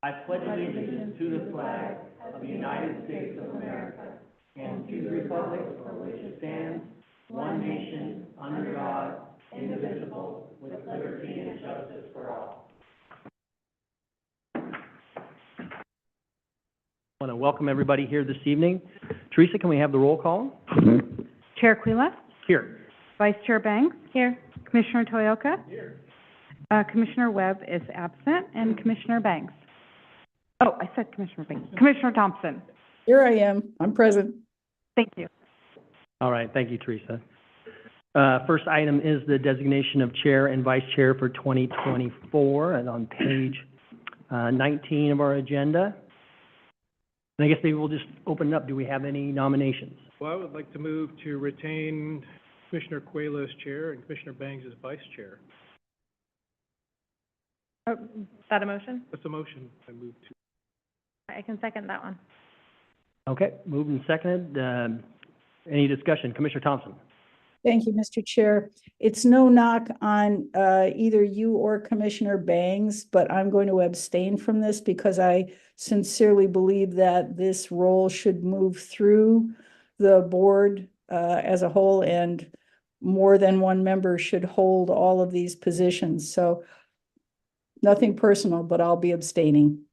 I pledge allegiance to the flag of the United States of America and to the republic for which it stands, one nation, under God, indivisible, with liberty and justice for all. I want to welcome everybody here this evening. Teresa, can we have the roll call? Chair Quila? Here. Vice Chair Banks? Here. Commissioner Toyoka? Here. Commissioner Webb is absent, and Commissioner Banks. Oh, I said Commissioner Banks. Commissioner Thompson. Here I am. I'm present. Thank you. All right, thank you, Teresa. First item is the designation of chair and vice chair for 2024, and on page 19 of our agenda. And I guess maybe we'll just open it up. Do we have any nominations? Well, I would like to move to retain Commissioner Quayla as chair and Commissioner Bangs as vice chair. Oh, is that a motion? That's a motion I move to. I can second that one. Okay, moved and seconded. Any discussion? Commissioner Thompson? Thank you, Mr. Chair. It's no knock on either you or Commissioner Bangs, but I'm going to abstain from this because I sincerely believe that this role should move through the board as a whole, and more than one member should hold all of these positions. So nothing personal, but I'll be abstaining.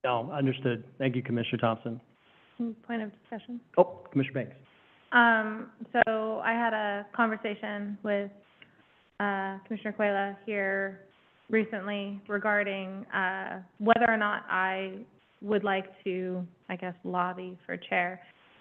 No, understood. Thank you, Commissioner Thompson. Point of discussion. Oh, Commissioner Banks. So I had a conversation with Commissioner Quayla here recently regarding whether or not I would like to, I guess, lobby for chair.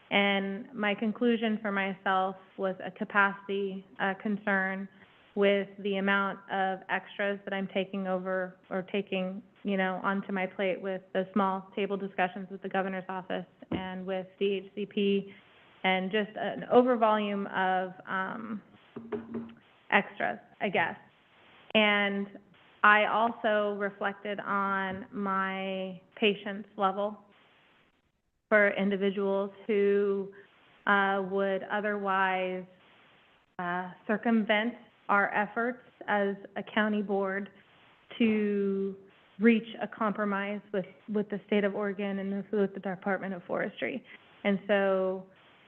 And my conclusion for myself was a capacity concern with the amount of extras that I'm taking over or taking, onto my plate with the small table discussions with the governor's office and with DHCP, and just an overvolume of extras, I guess. And I also reflected on my patience level for individuals who would otherwise circumvent our efforts as a county board to reach a compromise with the state of Oregon and with the Department of Forestry. And so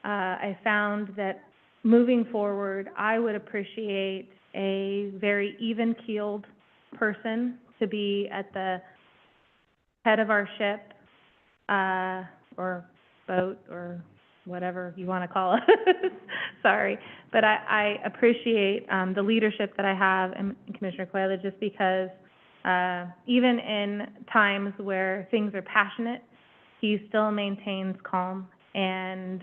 I found that moving forward, I would appreciate a very even-keeled person to be at the head of our ship, or boat, or whatever you want to call it. Sorry. But I appreciate the leadership that I have in Commissioner Quayla, just because even in times where things are passionate, he still maintains calm. And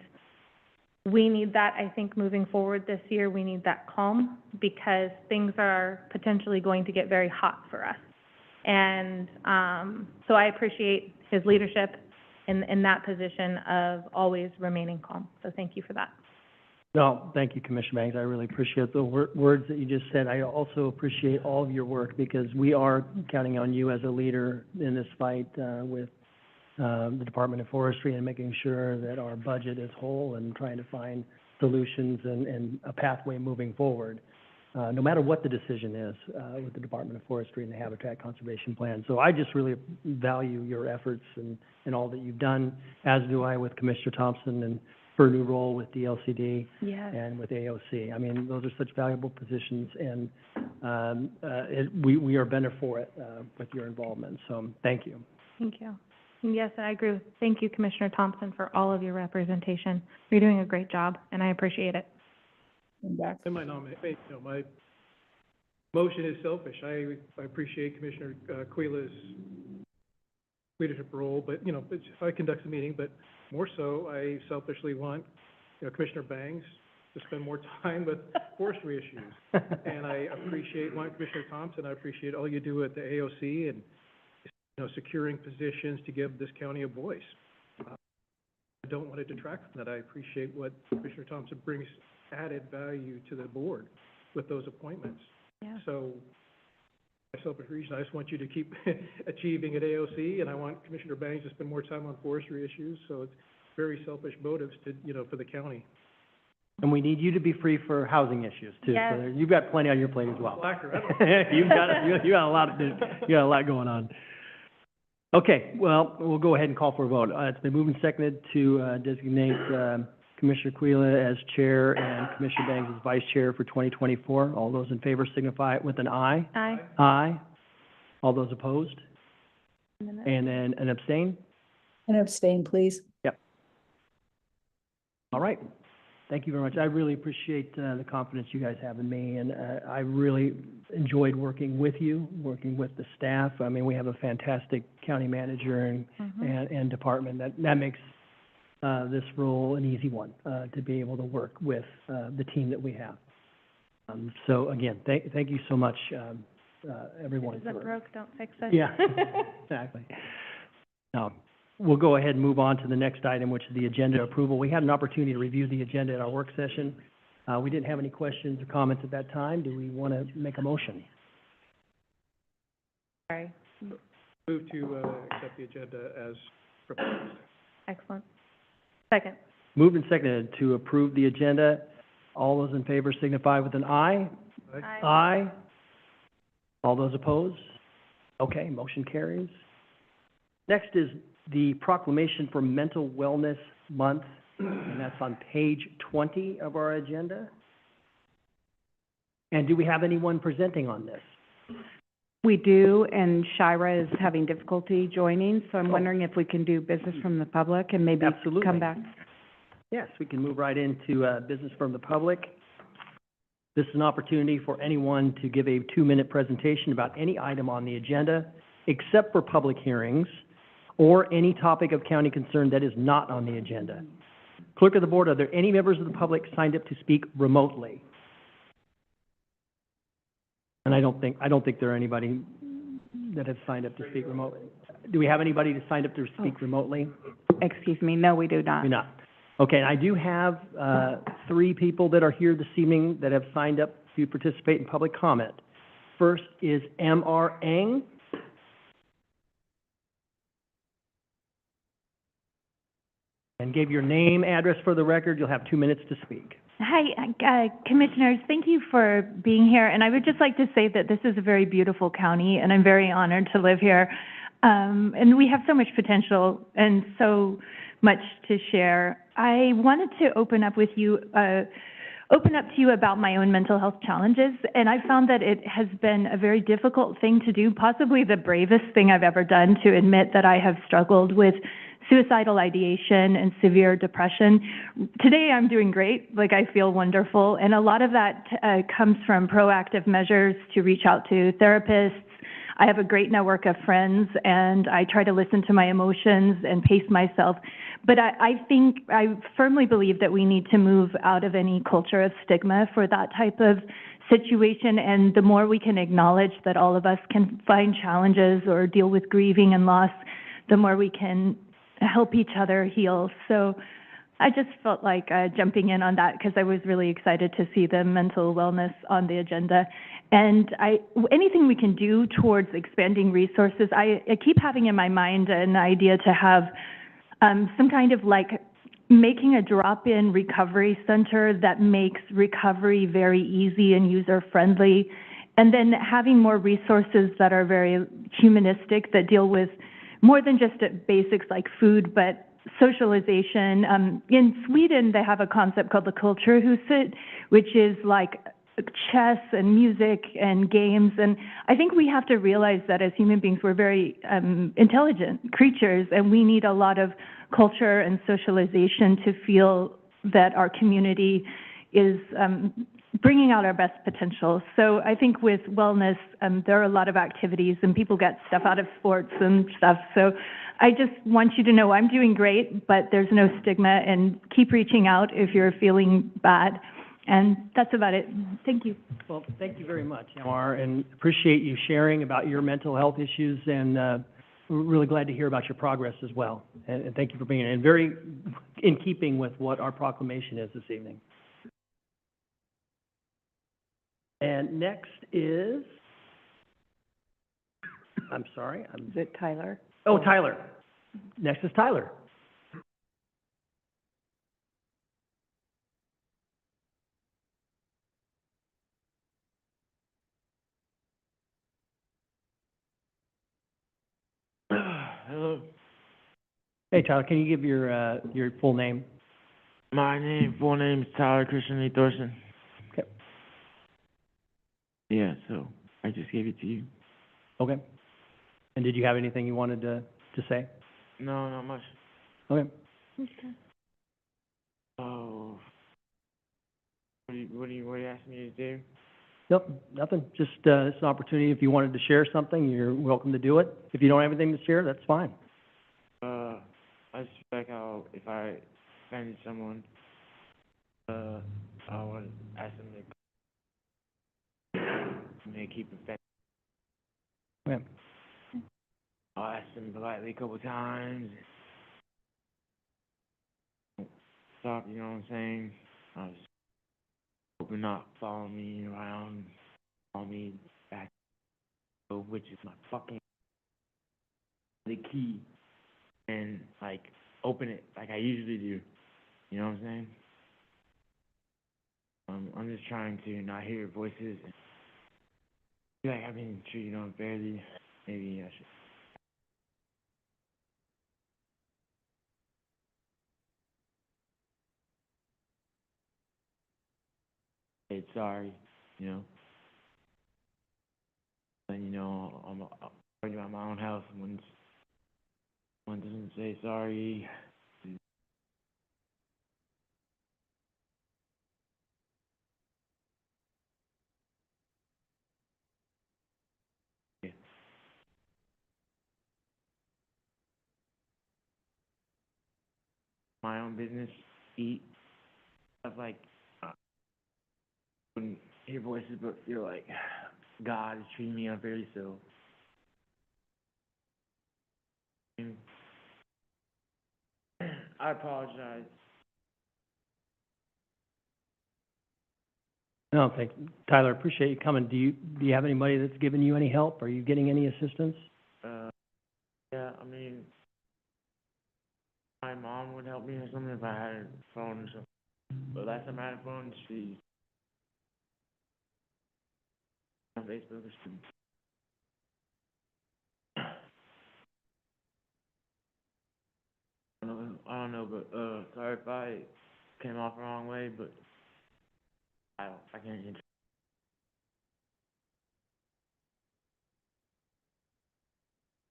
we need that, I think, moving forward this year. We need that calm because things are potentially going to get very hot for us. And so I appreciate his leadership in that position of always remaining calm. So thank you for that. No, thank you, Commissioner Banks. I really appreciate the words that you just said. I also appreciate all of your work because we are counting on you as a leader in this fight with the Department of Forestry and making sure that our budget is whole and trying to find solutions and a pathway moving forward, no matter what the decision is with the Department of Forestry and the Habitat Conservation Plan. So I just really value your efforts and all that you've done, as do I with Commissioner Thompson and her new role with DLCD and with AOC. I mean, those are such valuable positions, and we are better for it with your involvement. So thank you. Thank you. Yes, I agree. Thank you, Commissioner Thompson, for all of your representation. You're doing a great job, and I appreciate it. And my motion is selfish. I appreciate Commissioner Quayla's leadership role, but if I conduct the meeting, but more so, I selfishly want Commissioner Bangs to spend more time with forestry issues. And I appreciate Commissioner Thompson. I appreciate all you do at the AOC and securing positions to give this county a voice. I don't want to detract from that. I appreciate what Commissioner Thompson brings added value to the board with those appointments. Yeah. So, my selfish reason, I just want you to keep achieving at AOC, and I want Commissioner Bangs to spend more time on forestry issues. So it's very selfish motives to, for the county. And we need you to be free for housing issues too. Yes. So you've got plenty on your plate as well. Slacker, you got a lot going on. Okay, well, we'll go ahead and call for a vote. It's been moved and seconded to designate Commissioner Quila as chair and Commissioner Bangs as vice chair for 2024. All those in favor signify it with an aye. Aye. Aye. All those opposed? And then And then an abstain? And abstain, please. All right. Thank you very much. I really appreciate the confidence you guys have in me, and I really enjoyed working with you, working with the staff. I mean, we have a fantastic county manager and department. That makes this role an easy one to be able to work with the team that we have. So again, thank you so much, everyone. If it's broke, don't fix it. Yeah, exactly. Now, we'll go ahead and move on to the next item, which is the agenda approval. We had an opportunity to review the agenda at our work session. We didn't have any questions or comments at that time. Do we want to make a motion? Sorry. Move to accept the agenda as proposed. Excellent. Second. Moved and seconded to approve the agenda. All those in favor signify with an aye. Aye. Aye. All those opposed? Okay, motion carries. Next is the proclamation for Mental Wellness Month, and that's on page 20 of our agenda. And do we have anyone presenting on this? We do, and Shira is having difficulty joining, so I'm Oh. wondering if we can do business from the public and maybe Absolutely. come back. Yes, we can move right into business from the public. This is an opportunity for anyone to give a 2-minute presentation about any item on the agenda, except for public hearings, or any topic of county concern that is not on the agenda. Clerk of the Board, are there any members of the public signed up to speak remotely? And I don't think there are anybody that have signed up to speak remotely. Do we have anybody to sign up to speak remotely? Excuse me, no, we do not. Do not. Okay, and I do have 3 people that are here this evening that have signed up to participate in public comment. First is M.R. Eng. And give your name, address for the record. You'll have 2 minutes to speak. Hi, Commissioners. Thank you for being here. And I would just like to say that this is a very beautiful county, and I'm very honored to live here. And we have so much potential and so much to share. I wanted to open up to you about my own mental health challenges. And I found that it has been a very difficult thing to do, possibly the bravest thing I've ever done, to admit that I have struggled with suicidal ideation and severe depression. Today I'm doing great, like I feel wonderful, and a lot of that comes from proactive measures to reach out to therapists. I have a great network of friends, and I try to listen to my emotions and pace myself. But I firmly believe that we need to move out of any culture of stigma for that type of situation, and the more we can acknowledge that all of us can find challenges or deal with grieving and loss, the more we can help each other heal. So I just felt like jumping in on that because I was really excited to see the mental wellness on the agenda. And anything we can do towards expanding resources, I keep having in my mind an idea to have some kind of like making a drop-in recovery center that makes recovery very easy and user-friendly, and then having more resources that are very humanistic, that deal with more than just basics like food, but socialization. In Sweden, they have a concept called the Kulturhuset, which is like chess and music and games. And I think we have to realize that as human beings, we're very intelligent creatures, and we need a lot of culture and socialization to feel that our community is bringing out our best potential. So I think with wellness, there are a lot of activities, and people get stuff out of sports and stuff. So I just want you to know I'm doing great, but there's no stigma, and keep reaching out if you're feeling bad. And that's about it. Thank you. Well, thank you very much, Amar, and appreciate you sharing about your mental health issues, and we're really glad to hear about your progress as well. And thank you for being here, and very in keeping with what our proclamation is this evening. And next is, I'm sorry, Is it Tyler? oh, Tyler. Next is Tyler. Hey, Tyler, can you give your full name? My full name is Tyler Christian Lee Thorson. Okay. Yeah, so I just gave it to you. Okay. And did you have anything you wanted to say? No, not much. Okay. Oh, what are you asking me to do? Nope, nothing. Just, it's an opportunity. If you wanted to share something, you're welcome to do it. If you don't have anything to share, that's fine. I just feel like if I offended someone, I would ask them to keep offending. Okay. I'll ask them politely a couple times. Stop, you know what I'm saying? I was hoping not follow me around, follow me back, which is my fucking the key, and like open it like I usually do. You know what I'm saying? I'm just trying to not hear your voices and feel like I've been treated unfairly. Maybe I should say sorry, you know? And I'm worried about my own health when one doesn't say sorry. My own business, eat, stuff like, wouldn't hear voices, but feel like God is treating me unfairly, so. I apologize. No, thank you. Tyler, appreciate you coming. Do you have anybody that's given you any help? Are you getting any assistance? Yeah, I mean, my mom would help me or something if I had a phone or something. But last time I had a phone, she on Facebook or something. I don't know, but sorry if I came off the wrong way, but I can't answer.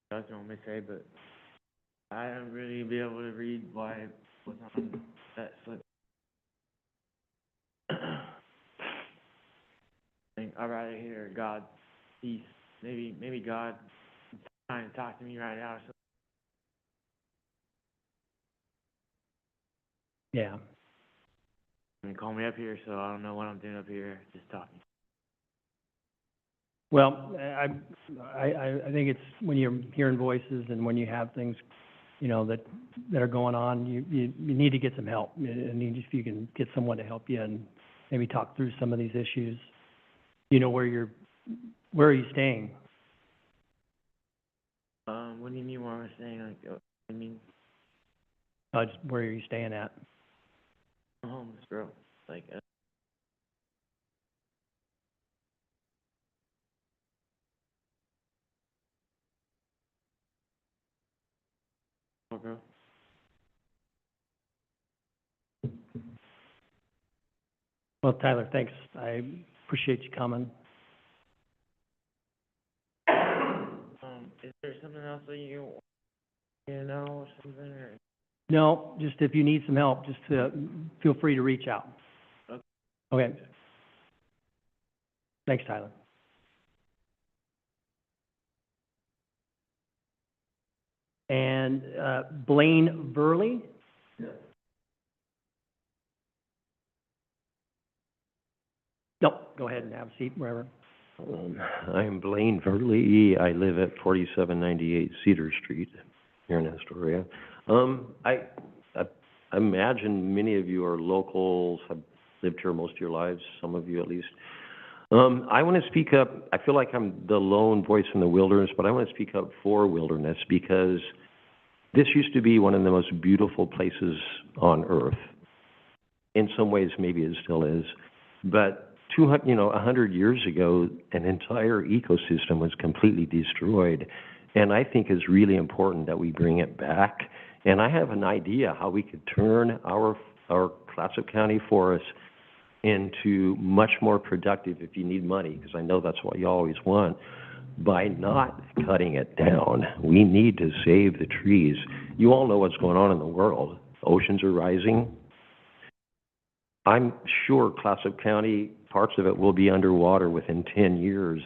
That's what I'm gonna say, but I don't really be able to read why what's on that slip. I think I'd rather hear God peace. Maybe God trying to talk to me right now or something. Yeah. And call me up here, so I don't know what I'm doing up here, just talking. Well, I think it's when you're hearing voices and when you have things, that are going on, you need to get some help. And if you can get someone to help you and maybe talk through some of these issues. Where are you staying? What do you mean what I'm saying? Like, I mean, Just where are you staying at? I'm homeless, bro. Like, bro. Well, Tyler, thanks. I appreciate you coming. Is there something else that you know or something? Or? No, just if you need some help, just feel free to reach out. Okay. Okay. Thanks, Tyler. And Blaine Verley? No, go ahead and have a seat wherever. I'm Blaine Verley. I live at 4798 Cedar Street here in Astoria. I imagine many of you are locals, have lived here most of your lives, some of you at least. I want to speak up. I feel like I'm the lone voice in the wilderness, but I want to speak up for wilderness because this used to be one of the most beautiful places on earth. In some ways, maybe it still is. But 100 years ago, an entire ecosystem was completely destroyed. and I think it's really important that we bring it back. And I have an idea how we could turn our Clatsop County forests into much more productive if you need money, because I know that's what you always want, by not cutting it down. We need to save the trees. You all know what's going on in the world. Oceans are rising. I'm sure Clatsop County, parts of it will be underwater within 10 years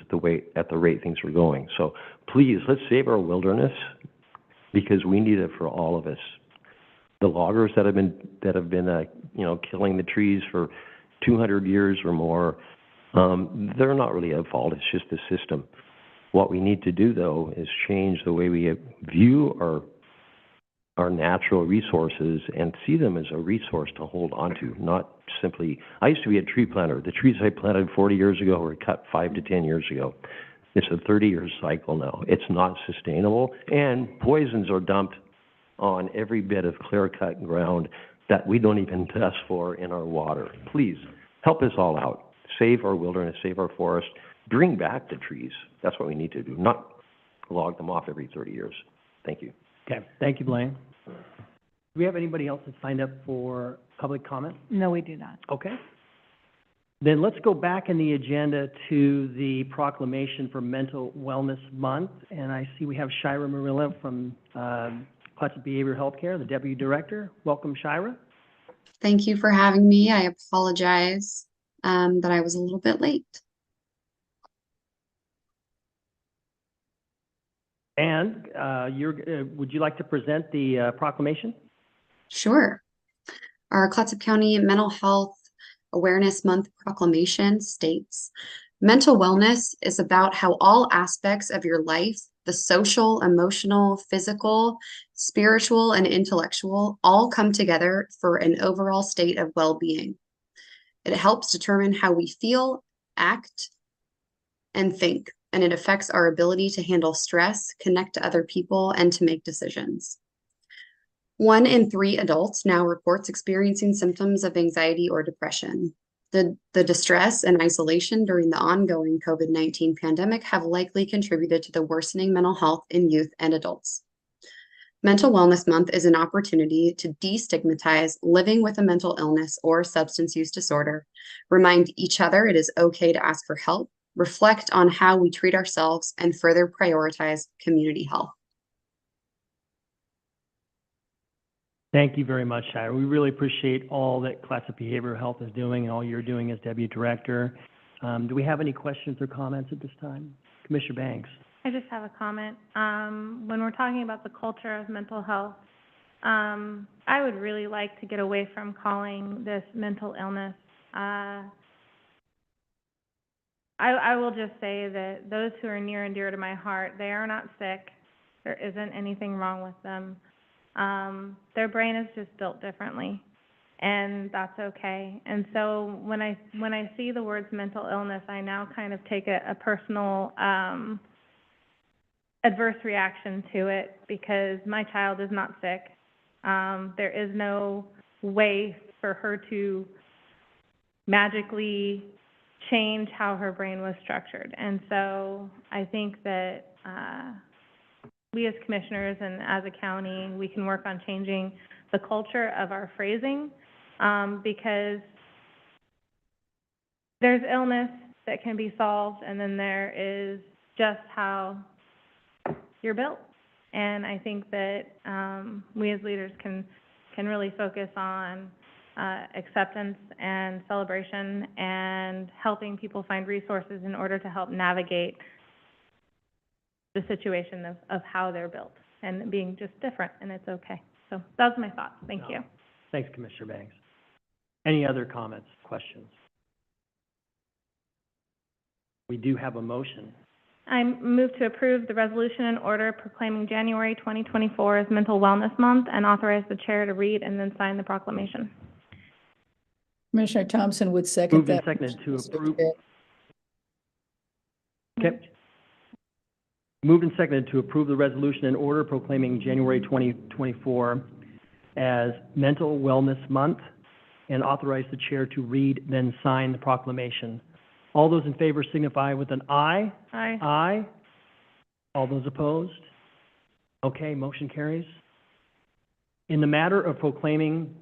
at the rate things are going. So please, let's save our wilderness, because we need it for all of us. The loggers that have been killing the trees for 200 years or more, they're not really at fault. It's just the system. What we need to do, though, is change the way we view our natural resources and see them as a resource to hold on to, not simply. I used to be a tree planter. The trees I planted 40 years ago were cut 5 to 10 years ago. It's a 30-year cycle now. It's not sustainable, and poisons are dumped on every bit of clear-cut ground that we don't even test for in our water. Please, help us all out. Save our wilderness, save our forest, bring back the trees. That's what we need to do, not log them off every 30 years. Thank you. Okay, thank you, Blaine. Do we have anybody else that signed up for public comment? No, we do not. Okay. Then let's go back in the agenda to the proclamation for Mental Wellness Month. And I see we have Shira Marilla from Clatsop Behavioral Healthcare, the Deputy Director. Welcome, Shira. Thank you for having me. I apologize that I was a little bit late. And would you like to present the proclamation? Sure. Our Clatsop County Mental Health Awareness Month proclamation states, mental wellness is about how all aspects of your life, the social, emotional, physical, spiritual, and intellectual, all come together for an overall state of well-being. It helps determine how we feel, act, and think, and it affects our ability to handle stress, connect to other people, and to make decisions. 1 in 3 adults now reports experiencing symptoms of anxiety or depression. The distress and isolation during the ongoing COVID-19 pandemic have likely contributed to the worsening mental health in youth and adults. Mental Wellness Month is an opportunity to destigmatize living with a mental illness or substance use disorder, remind each other it is okay to ask for help, reflect on how we treat ourselves, and further prioritize community health. Thank you very much, Shira. We really appreciate all that Clatsop Behavioral Health is doing and all you're doing as Deputy Director. Do we have any questions or comments at this time? Commissioner Banks. I just have a comment. When we're talking about the culture of mental health, I would really like to get away from calling this mental illness. I will just say that those who are near and dear to my heart, they are not sick. There isn't anything wrong with them. Their brain is just built differently, and that's okay. And so when I see the words mental illness, I now kind of take a personal adverse reaction to it, because my child is not sick. There is no way for her to magically change how her brain was structured. And so I think that we as commissioners and as a county, we can work on changing the culture of our phrasing, because there's illness that can be solved, and then there is just how you're built. And I think that we as leaders can really focus on acceptance and celebration and helping people find resources in order to help navigate the situation of how they're built and being just different, and it's okay. So that was my thought. Thank you. Thanks, Commissioner Banks. Any other comments, questions? We do have a motion. I move to approve the resolution and order proclaiming January 2024 as Mental Wellness Month and authorize the chair to read and then sign the proclamation. Commissioner Thompson would second Moved and that. seconded to Mr. approve. Chair. Okay. Moved and seconded to approve the resolution and order proclaiming January 2024 as Mental Wellness Month and authorize the chair to read, then sign the proclamation. All those in favor signify with an aye. Aye. Aye. All those opposed? Okay, motion carries. In the matter of proclaiming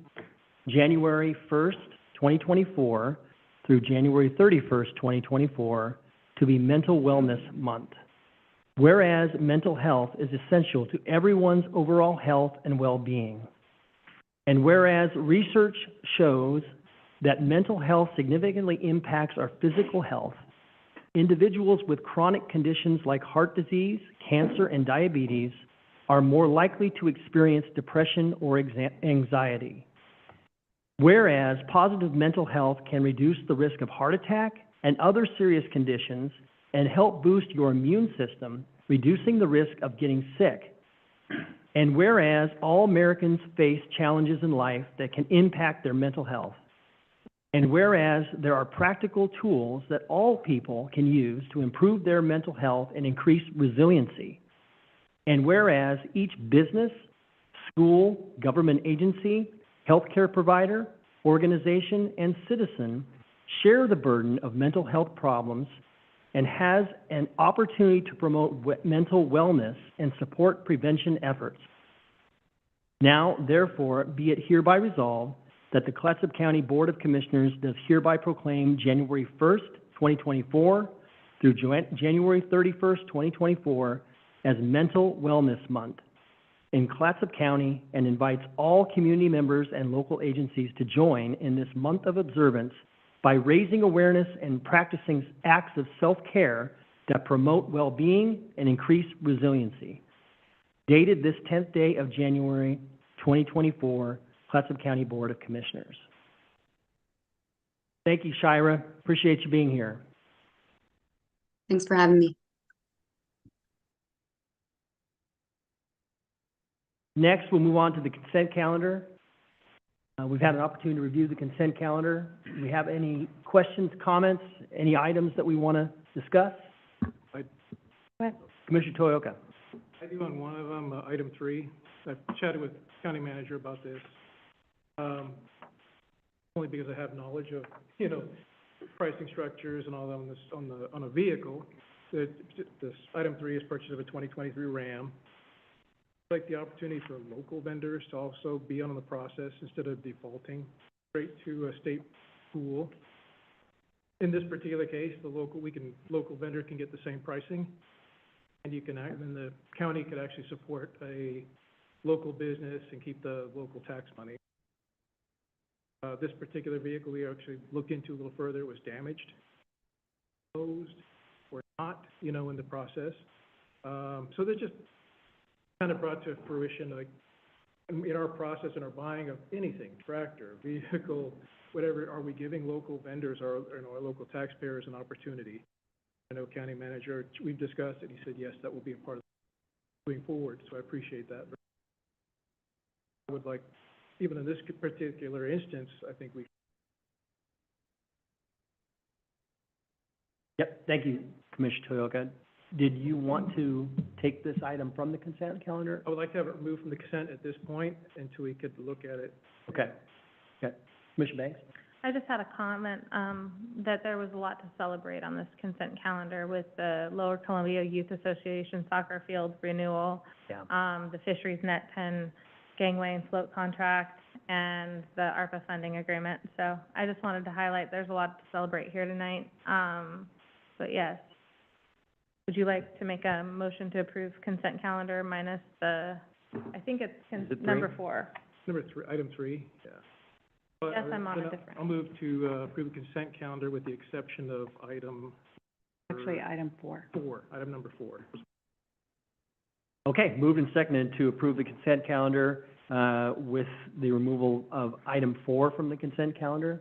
January 1st, 2024 through January 31st, 2024 to be Mental Wellness Month. Whereas mental health is essential to everyone's overall health and well-being. And whereas research shows that mental health significantly impacts our physical health, individuals with chronic conditions like heart disease, cancer, and diabetes are more likely to experience depression or anxiety. Whereas positive mental health can reduce the risk of heart attack and other serious conditions and help boost your immune system, reducing the risk of getting sick. And whereas all Americans face challenges in life that can impact their mental health. And whereas there are practical tools that all people can use to improve their mental health and increase resiliency. And whereas each business, school, government agency, healthcare provider, organization, and citizen share the burden of mental health problems and has an opportunity to promote mental wellness and support prevention efforts. Now, therefore, be it hereby resolved that the Clatsop County Board of Commissioners does hereby proclaim January 1st, 2024 through January 31st, 2024 as Mental Wellness Month in Clatsop County and invites all community members and local agencies to join in this month of observance by raising awareness and practicing acts of self-care that promote well-being and increase resiliency. Dated this 10th day of January, 2024, Clatsop County Board of Commissioners. Thank you, Shira. Appreciate you being here. Thanks for having me. Next, we'll move on to the consent calendar. We've had an opportunity to review the consent calendar. Do we have any questions, comments, any items that we want to discuss? Commissioner Toyoka. I do on one of them, item 3. I've chatted with county manager about this. Only because I have knowledge of, pricing structures and all that on a vehicle. This item 3 is purchase of a 2023 Ram. I'd like the opportunity for local vendors to also be on the process instead of defaulting straight to a state pool. In this particular case, local vendor can get the same pricing, and and the county could actually support a local business and keep the local tax money. This particular vehicle we actually looked into a little further. It was damaged, closed, or not, in the process. So they're just kind of brought to fruition, like in our process, in our buying of anything, tractor, vehicle, whatever, are we giving local vendors or our local taxpayers an opportunity? I know county manager, we've discussed it. He said, yes, that will be a part of moving forward. So I appreciate that. I would like, even in this particular instance, I think we. Yep, thank you, Commissioner Toyoka. Did you want to take this item from the consent calendar? I would like to have it removed from the consent at this point until we could look at it. Okay. Commissioner Banks? I just had a comment, that there was a lot to celebrate on this consent calendar with the Lower Columbia Youth Association soccer field renewal, the Fisheries Net 10 gangway and float contract, and the ARPA funding agreement. So I just wanted to highlight there's a lot to celebrate here tonight. But yes. Would you like to make a motion to approve consent calendar minus I think it's number 4. Number 3, item 3, yeah. Yes, I'm on a different. I'll move to approve the consent calendar with the exception of item. Actually, item 4. Item number 4. Okay, moved and seconded to approve the consent calendar with the removal of item 4 from the consent calendar.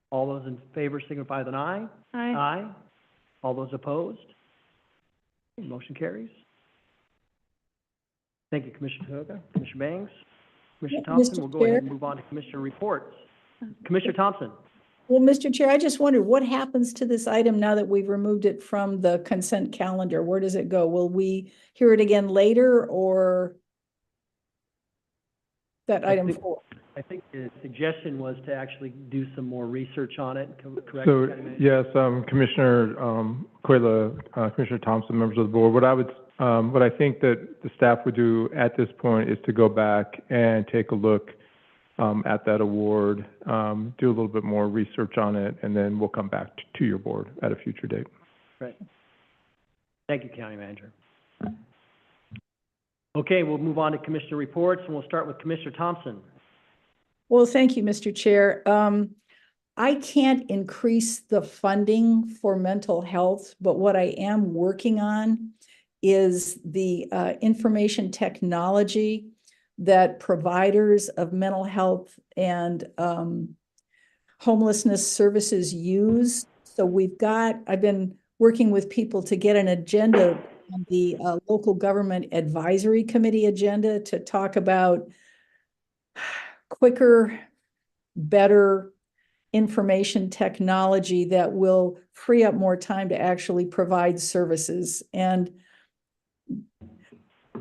All those in favor signify with an aye. Aye. Aye. All those opposed? Motion carries. Thank you, Commissioner Toyoka. Commissioner Banks? Commissioner Thompson? We'll go ahead and move on to Commissioner reports. Commissioner Thompson? Well, Mr. Chair, I just wondered what happens to this item now that we've removed it from the consent calendar? Where does it go? Will we hear it again later, or that item 4? I think the suggestion was to actually do some more research on it, correct? So, yes, Commissioner Quayla, Commissioner Thompson, members of the board, what I would What I think that the staff would do at this point is to go back and take a look at that award, do a little bit more research on it, and then we'll come back to your board at a future date. Right. Thank you, County Manager. Okay, we'll move on to Commissioner reports, and we'll start with Commissioner Thompson. Well, thank you, Mr. Chair. I can't increase the funding for mental health, but what I am working on is the information technology that providers of mental health and homelessness services use. So I've been working with people to get an agenda on the local government advisory committee agenda to talk about quicker, better information technology that will free up more time to actually provide services. And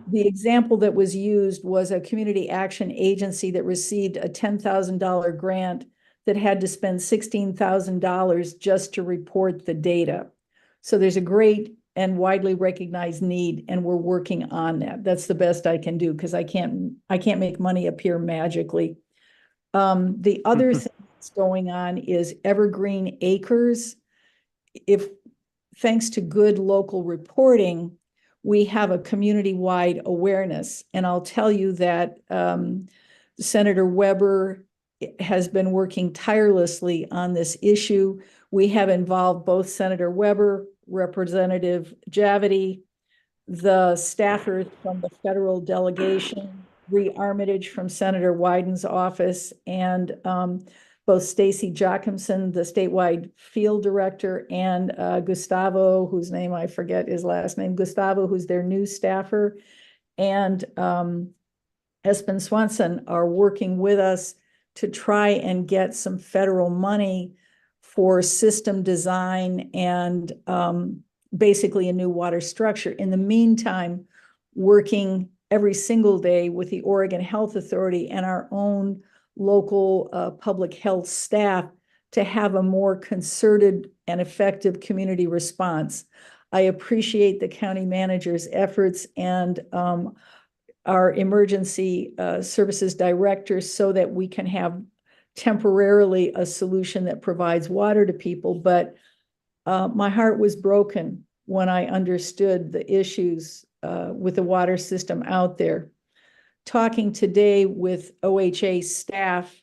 the example that was used was a community action agency that received a $10,000 grant that had to spend $16,000 just to report the data. So there's a great and widely recognized need, and we're working on that. That's the best I can do because I can't make money appear magically. The other thing that's going on is Evergreen Acres. Thanks to good local reporting, we have a community-wide awareness. And I'll tell you that Senator Weber has been working tirelessly on this issue. We have involved both Senator Weber, Representative Javity, the staffers from the federal delegation, Bree Armitage from Senator Wyden's office, and both Stacy Jochimson, the statewide field director, and Gustavo, whose name I forget his last name, Gustavo, who's their new staffer, and Espen Swanson are working with us to try and get some federal money for system design and basically a new water structure. In the meantime, working every single day with the Oregon Health Authority and our own local public health staff to have a more concerted and effective community response. I appreciate the county manager's efforts and our emergency services director so that we can have temporarily a solution that provides water to people. But my heart was broken when I understood the issues with the water system out there. Talking today with OHA staff,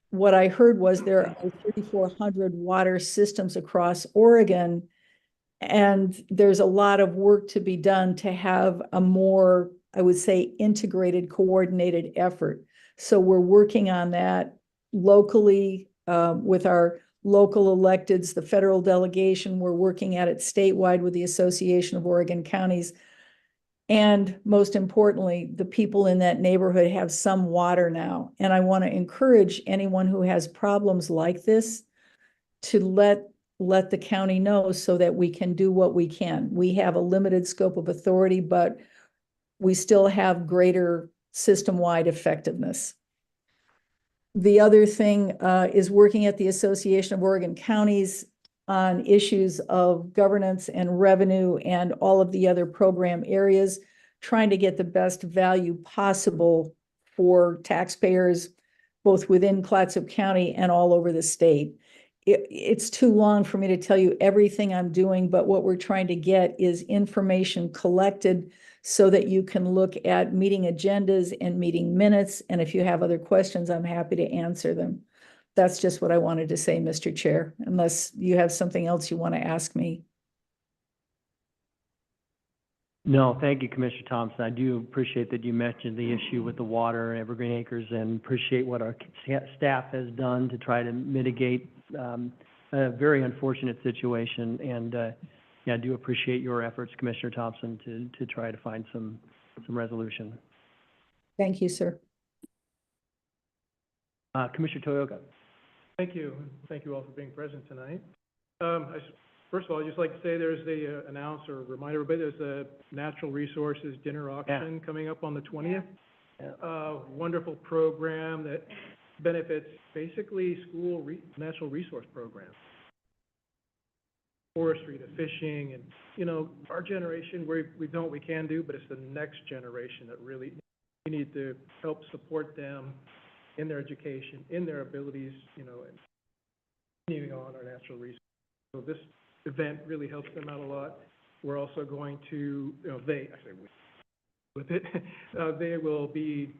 what I heard was there are 3,400 water systems across Oregon, and there's a lot of work to be done to have a more, I would say, integrated, coordinated effort. So we're working on that locally with our local electeds, the federal delegation. We're working at it statewide with the Association of Oregon Counties. And most importantly, the people in that neighborhood have some water now. And I want to encourage anyone who has problems like this to let the county know so that we can do what we can. We have a limited scope of authority, but we still have greater system-wide effectiveness. The other thing is working at the Association of Oregon Counties on issues of governance and revenue and all of the other program areas, trying to get the best value possible for taxpayers, both within Clatsop County and all over the state. It's too long for me to tell you everything I'm doing, but what we're trying to get is information collected so that you can look at meeting agendas and meeting minutes. And if you have other questions, I'm happy to answer them. That's just what I wanted to say, Mr. Chair, unless you have something else you want to ask me. No, thank you, Commissioner Thompson. I do appreciate that you mentioned the issue with the water and Evergreen Acres, and appreciate what our staff has done to try to mitigate a very unfortunate situation. And yeah, I do appreciate your efforts, Commissioner Thompson, to try to find some resolution. Thank you, sir. Commissioner Toyoka. Thank you. Thank you all for being present tonight. First of all, I'd just like to say there's remind everybody, there's a natural resources dinner auction coming up on the 20th. Wonderful program that benefits basically school natural resource programs. forestry to fishing, and, you know, our generation, we've done what we can do, but it's the next generation that really, we need to help support them in their education, in their abilities, you know, and continuing on our natural resources. So this event really helps them out a lot. We're also going to, you know, they will be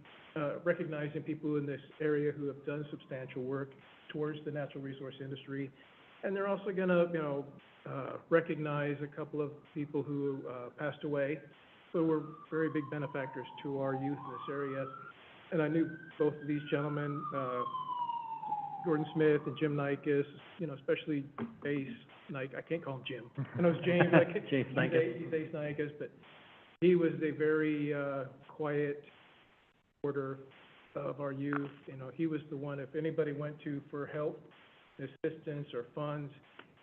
recognizing people in this area who have done substantial work towards the natural resource industry. And they're also gonna, you know, recognize a couple of people who passed away. So we're very big benefactors to our youth in this area. And I knew both of these gentlemen, Gordon Smith and Jim Nikas, you know, especially Ace Nike. I can't call him Jim. I know it's James. James Nikas. He's Ace Nikas, but he was a very quiet supporter of our youth. You know, he was the one, if anybody went to for help, assistance, or funds,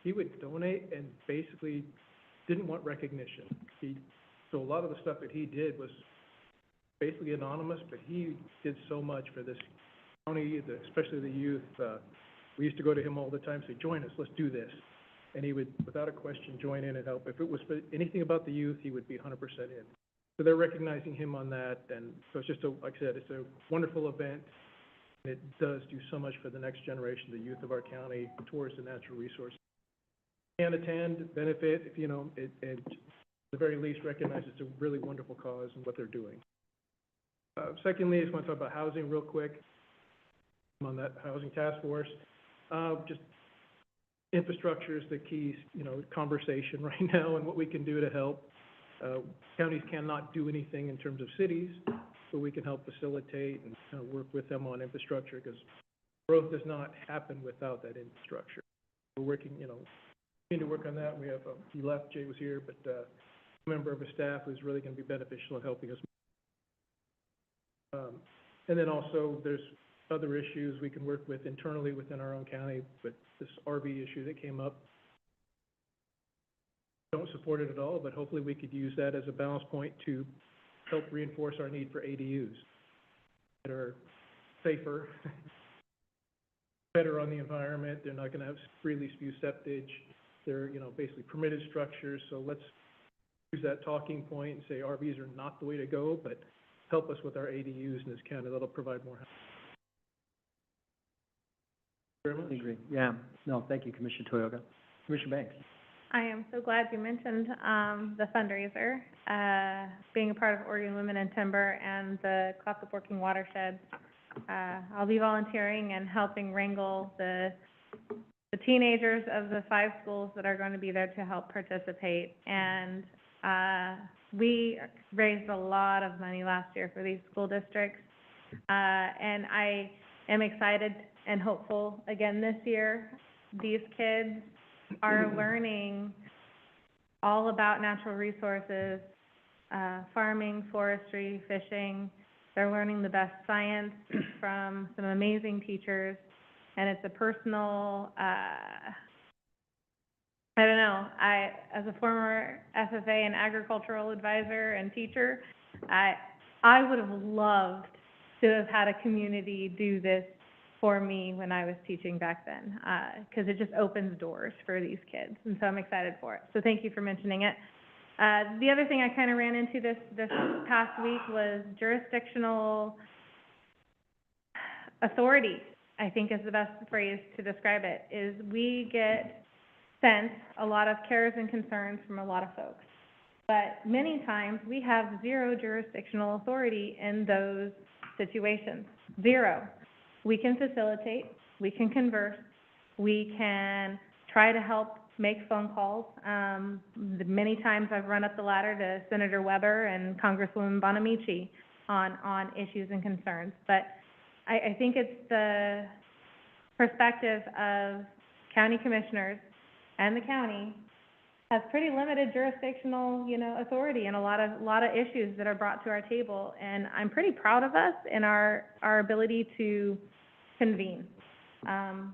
he would donate and basically didn't want recognition. So a lot of the stuff that he did was basically anonymous, but he did so much for this county, especially the youth. We used to go to him all the time, say, join us, let's do this. And he would, without a question, join in and help. If it was for anything about the youth, he would be 100% in. So they're recognizing him on that, and so it's just like I said, it's a wonderful event. It does do so much for the next generation, the youth of our county, towards the natural resources. Can attend, benefit, if you know, and at the very least recognize it's a really wonderful cause and what they're doing. Secondly, I just want to talk about housing real quick. I'm on that housing task force. Just infrastructure is the key, you know, conversation right now, and what we can do to help. Counties cannot do anything in terms of cities, but we can help facilitate and kind of work with them on infrastructure, because growth does not happen without that infrastructure. We're working, you know, we need to work on that. We have, he left, Jay was here, but a member of his staff who's really going to be beneficial in helping us. And then also there's other issues we can work with internally within our own county, with this RV issue that came up. Don't support it at all, but hopefully we could use that as a balance point to help reinforce our need for ADUs that are safer, better on the environment. They're not going to have freely spew septage. They're, you know, basically permitted structures. So let's use that talking point and say RVs are not the way to go, but help us with our ADUs in this county. That'll provide more housing. Very much. I agree. Yeah. No, thank you, Commissioner Toyoga. Commissioner Banks. I am so glad you mentioned the fundraiser, being a part of Oregon Women in Timber and the Classic Working Watershed. I'll be volunteering and helping wrangle the teenagers of the 5 schools that are going to be there to help participate. And we raised a lot of money last year for these school districts. And I am excited and hopeful again this year. These kids are learning all about natural resources, farming, forestry, fishing. They're learning the best science from some amazing teachers, and it's a personal, I don't know, as a former FFA and agricultural advisor and teacher, I would have loved to have had a community do this for me when I was teaching back then, because it just opens doors for these kids, and so I'm excited for it. So thank you for mentioning it. The other thing I kind of ran into this past week was jurisdictional authority, I think is the best phrase to describe it, is we get sent a lot of cares and concerns from a lot of folks. But many times we have zero jurisdictional authority in those situations. Zero. We can facilitate, we can converse, we can try to help make phone calls. Many times I've run up the ladder to Senator Weber and Congresswoman Bonamici on issues and concerns. But I think it's the perspective of county commissioners and the county has pretty limited jurisdictional, you know, authority in a lot of issues that are brought to our table. And I'm pretty proud of us in our ability to convene.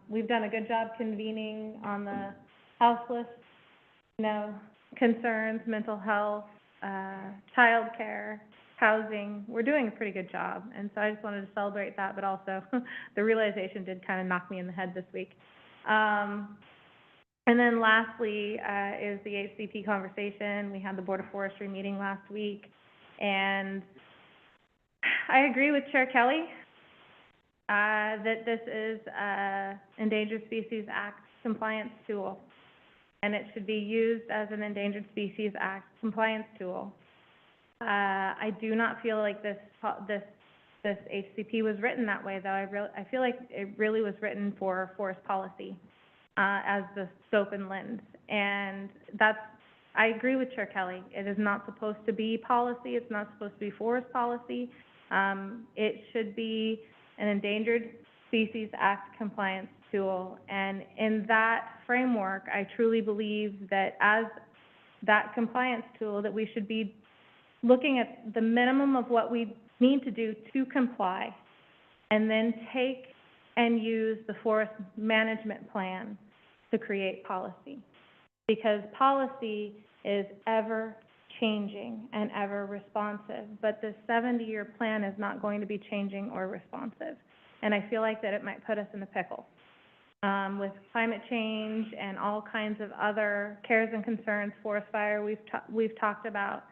We've done a good job convening on the houseless, you know, concerns, mental health, childcare, housing. We're doing a pretty good job. And so I just wanted to celebrate that, but also the realization did kind of knock me in the head this week. And And then lastly, is the HCP conversation. We had the Board of Forestry meeting last week, and I agree with Chair Kelly, that this is a Endangered Species Act compliance tool, and it should be used as an Endangered Species Act compliance tool. I do not feel like this HCP was written that way, though. I feel like it really was written for forest policy, as the scope and lens. And I agree with Chair Kelly. It is not supposed to be policy. It's not supposed to be forest policy. It should be an Endangered Species Act compliance tool. And in that framework, I truly believe that as that compliance tool, that we should be looking at the minimum of what we need to do to comply, and then take and use the forest management plan to create policy. Because policy is ever changing and ever responsive, but the 70-year plan is not going to be changing or responsive. And I feel like that it might put us in a pickle. With climate change and all kinds of other cares and concerns, forest fire we've talked about,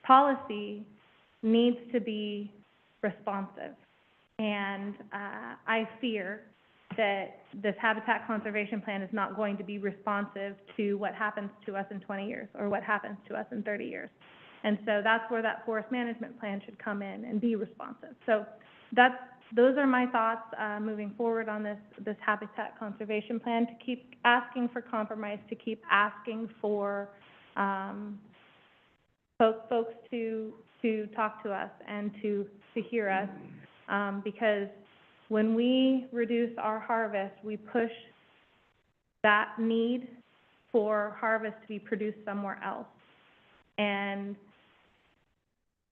policy needs to be responsive. And I fear that this habitat conservation plan is not going to be responsive to what happens to us in 20 years or what happens to us in 30 years. And so that's where that forest management plan should come in and be responsive. So those are my thoughts moving forward on this habitat conservation plan, to keep asking for compromise, to keep asking for folks to talk to us and to hear us, because when we reduce our harvest, we push that need for harvest to be produced somewhere else. And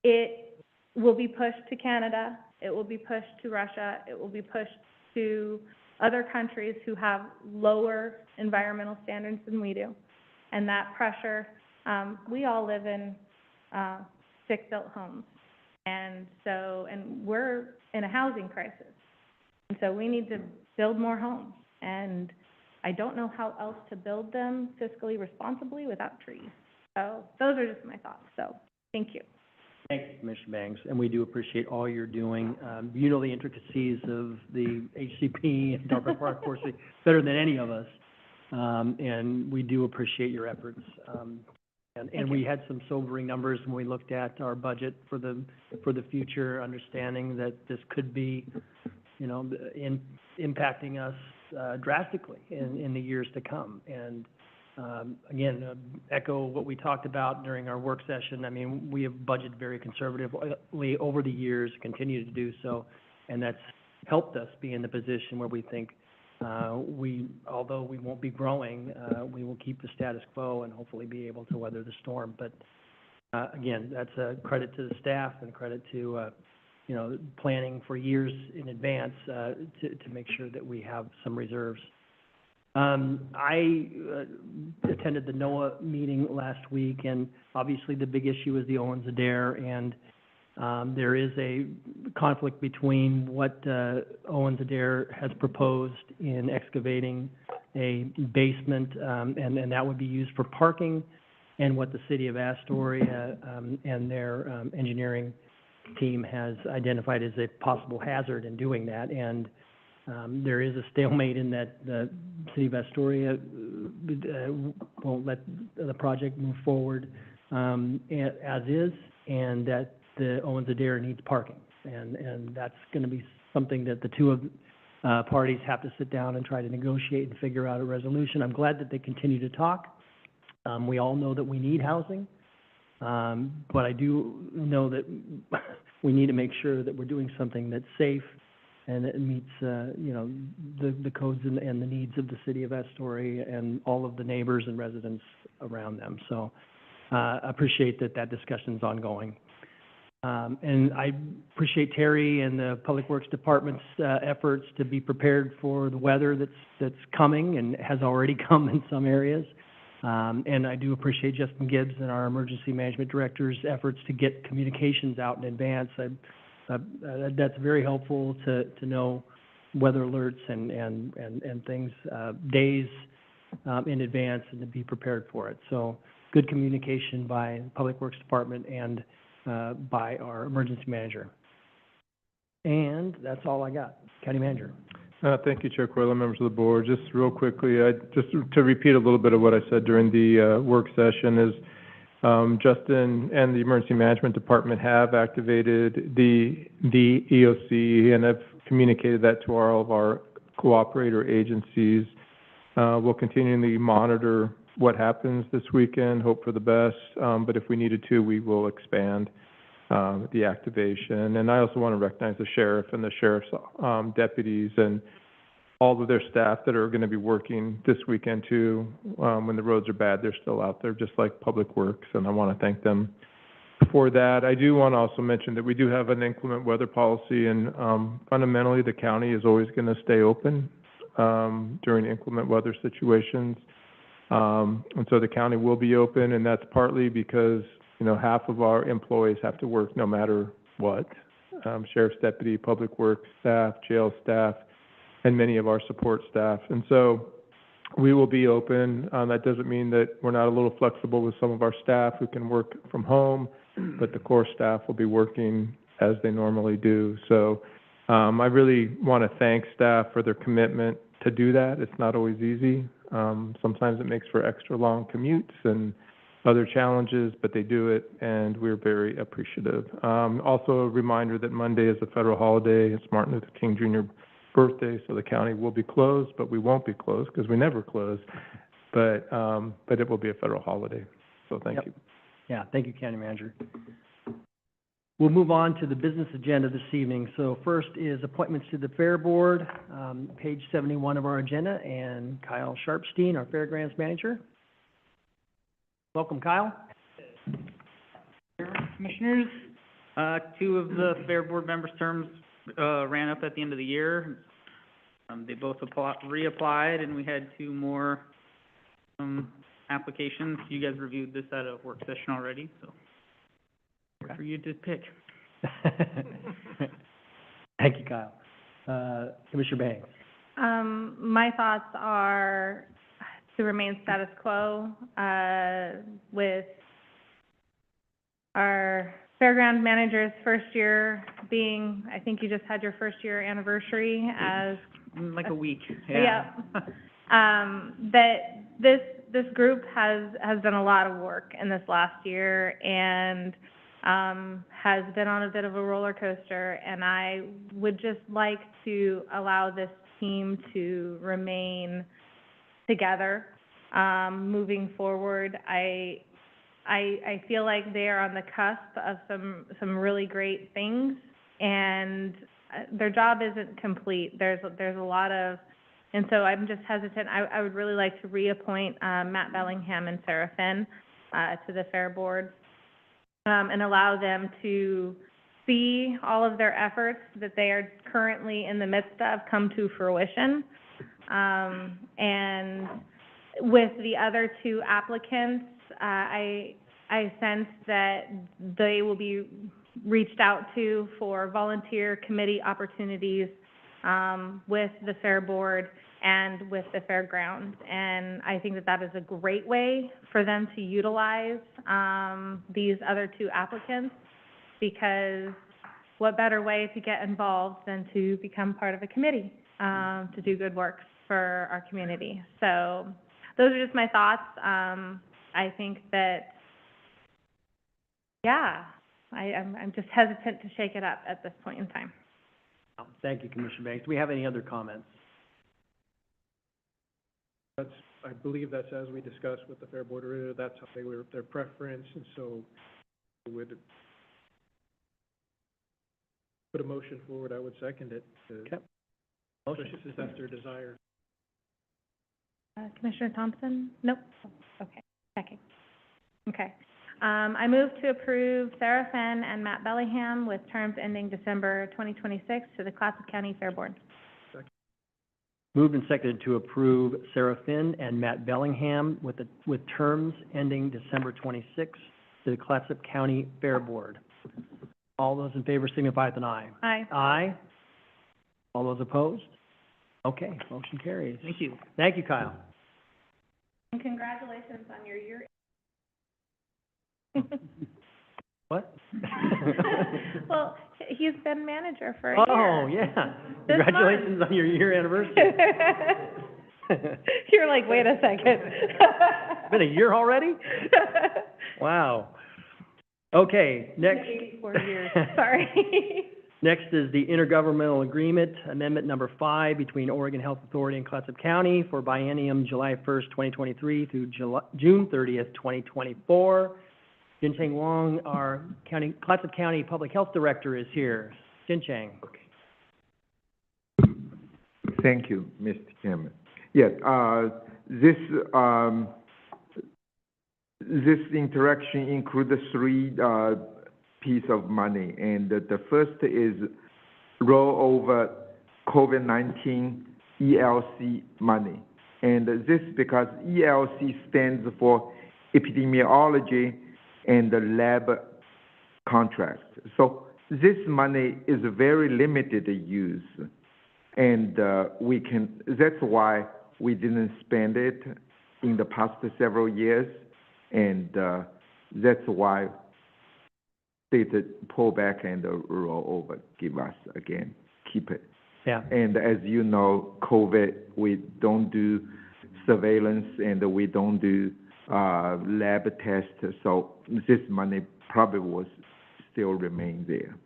it will be pushed to Canada, it will be pushed to Russia, it will be pushed to other countries who have lower environmental standards than we do. And that pressure, we all live in stick-built homes. And we're in a housing crisis. And so we need to build more homes. And I don't know how else to build them fiscally responsibly without trees. So those are just my thoughts. So thank you. Thank you, Commissioner Banks, and we do appreciate all you're doing. You know the intricacies of the HCP and Department of Forestry better than any of us, and we do appreciate your efforts. And we had some sobering numbers when we looked at our budget for the future, understanding that this could be, impacting us drastically in the years to come. And again, echo what we talked about during our work session. I mean, we have budgeted very conservatively over the years, continue to do so, and that's helped us be in the position where we think although we won't be growing, we will keep the status quo and hopefully be able to weather the storm. But again, that's a credit to the staff and credit to planning for years in advance to make sure that we have some reserves. I attended the NOAA meeting last week, and obviously the big issue is the Owens-Adair, and there is a conflict between what Owens-Adair has proposed in excavating a basement, and that would be used for parking, and what the city of Astoria and their engineering team has identified as a possible hazard in doing that. And there is a stalemate in that the city of Astoria won't let the project move forward as is, and that the Owens-Adair needs parking. And that's going to be something that the two parties have to sit down and try to negotiate and figure out a resolution. I'm glad that they continue to talk. We all know that we need housing, but I do know that we need to make sure that we're doing something that's safe and that meets, the codes and the needs of the city of Astoria and all of the neighbors and residents around them. So I appreciate that discussion's ongoing. And I appreciate Terry and the Public Works Department's efforts to be prepared for the weather that's coming and has already come in some areas. And I do appreciate Justin Gibbs and our Emergency Management Director's efforts to get communications out in advance. That's very helpful to know weather alerts and things, days in advance and to be prepared for it. So good communication by the Public Works Department and by our emergency manager. And that's all I got. County Manager. Thank you, Chair Coyle, members of the board. Just real quickly, just to repeat a little bit of what I said during the work session is Justin and the Emergency Management Department have activated the EOC and have communicated that to all of our cooperator agencies. We'll continually monitor what happens this weekend, hope for the best, but if we needed to, we will expand the activation. And I also want to recognize the sheriff and the sheriff's deputies and all of their staff that are going to be working this weekend too. When the roads are bad, they're still out there, just like Public Works, and I want to thank them for that. I do want to also mention that we do have an inclement weather policy, and fundamentally, the county is always going to stay open during inclement weather situations. And so the county will be open, and that's partly because, you know, half of our employees have to work no matter what. Sheriff's deputy, Public Works staff, jail staff, and many of our support staff. And so we will be open. That doesn't mean that we're not a little flexible with some of our staff who can work from home, but the core staff will be working as they normally do. So I really want to thank staff for their commitment to do that. It's not always easy. Sometimes it makes for extra long commutes and other challenges, but they do it, and we're very appreciative. Also a reminder that Monday is a federal holiday. It's Martin Luther King Jr. birthday, so the county will be closed, but we won't be closed because we never close. But it will be a federal holiday. So thank you. Yeah, thank you, County Manager. We'll move on to the business agenda this evening. So first is appointments to the Fair Board, page 71 of our agenda, and Kyle Sharpstein, our Fairgrounds Manager. Welcome, Kyle. Commissioners, two of the Fair Board members' terms ran up at the end of the year. They both reapplied, and we had two more applications. You guys reviewed this at a work session already, so for you to pick. Thank you, Kyle. Commissioner Banks. My thoughts are to remain status quo, with our fairground manager's first year being, I think you just had your first year anniversary as. Like a week, Yeah. That this group has done a lot of work in this last year and has been on a bit of a roller coaster, and I would just like to allow this team to remain together moving forward. I feel like they are on the cusp of some really great things, and their job isn't complete. There's a lot of, and so I'm just hesitant. I would really like to reappoint Matt Bellingham and Sarah Finn to the Fair Board, and allow them to see all of their efforts that they are currently in the midst of come to fruition. And with the other two applicants, I sense that they will be reached out to for volunteer committee opportunities with the Fair Board and with the fairgrounds. And I think that is a great way for them to utilize these other two applicants, because what better way to get involved than to become part of a committee to do good work for our community. So those are just my thoughts. I think that, yeah, I'm just hesitant to shake it up at this point in time. Thank you, Commissioner Banks. Do we have any other comments? I believe that's as we discussed with the Fair Board earlier, that's how they were, their preference, and so we would put a motion forward, I would second it, Okay. especially since that's their desire. Commissioner Thompson? Nope. Okay, checking. Okay. I move to approve Sarah Finn and Matt Bellingham with terms ending December 2026 to the Clatsop County Fair Board. Moved and seconded to approve Sarah Finn and Matt Bellingham with terms ending December 26th to the Clatsop County Fair Board. All those in favor signify with an aye. Aye. Aye. All those opposed? Okay, motion carries. Thank you. Thank you, Kyle. And congratulations on your year. What? Well, he's been manager for a Oh, year. yeah. This Congratulations on your year anniversary. You're like, wait a second. Been a year already? Wow. Okay, next. 84 years, sorry. Next is the intergovernmental agreement, amendment number 5 between Oregon Health Authority and Clatsop County for biennium July 1st, 2023 through June 30th, 2024. Jincheng Wong, our Clatsop County Public Health Director, is here. Jincheng. Thank you, Mr. Chairman. Yes, this interaction includes 3 pieces of money, and the first is rollover COVID-19 ELC money. And this because ELC stands for epidemiology and the lab contract. So this money is very limited use, and that's why we didn't spend it in the past several years, and that's why state pull back and roll over, give us again, keep it. Yeah. And as you know, COVID, we don't do surveillance and we don't do lab tests, so this money probably will still remain there.